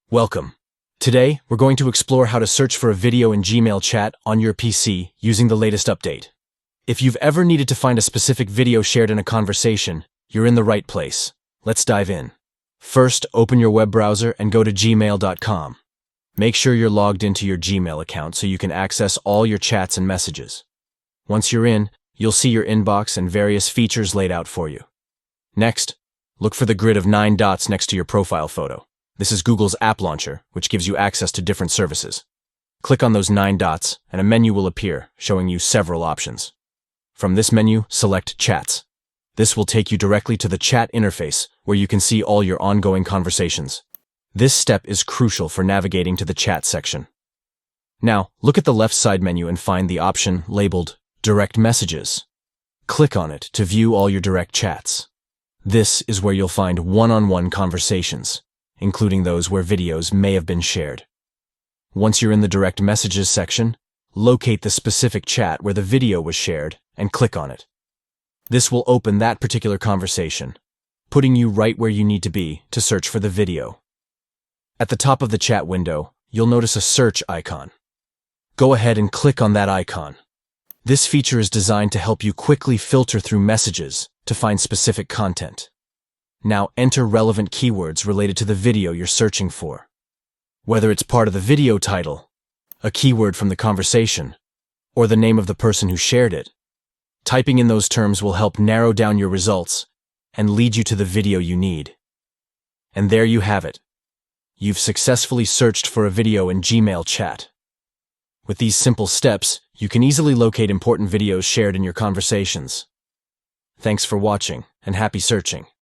Welcome. Today, we're going to explore how to search for a video in Gmail chat on your PC using the latest update. If you've ever needed to find a specific video shared in a conversation, you're in the right place. Let's dive in. First, open your web browser and go to gmail.com. Make sure you're logged into your Gmail account so you can access all your chats and messages. Once you're in, you'll see your inbox and various features laid out for you. Next, look for the grid of 9 dots next to your profile photo. This is Google's app launcher, which gives you access to different services. Click on those 9 dots, and a menu will appear, showing you several options. From this menu, select Chats. This will take you directly to the chat interface, where you can see all your ongoing conversations. This step is crucial for navigating to the chat section. Now, look at the left side menu and find the option labeled Direct Messages. Click on it to view all your direct chats. This is where you'll find one-on-one conversations, including those where videos may have been shared. Once you're in the Direct Messages section, locate the specific chat where the video was shared and click on it. This will open that particular conversation, putting you right where you need to be to search for the video. At the top of the chat window, you'll notice a search icon. Go ahead and click on that icon. This feature is designed to help you quickly filter through messages to find specific content. Now enter relevant keywords related to the video you're searching for. Whether it's part of the video title, a keyword from the conversation, or the name of the person who shared it. Typing in those terms will help narrow down your results and lead you to the video you need. And there you have it. You've successfully searched for a video in Gmail chat. With these simple steps, you can easily locate important videos shared in your conversations. Thanks for watching, and happy searching.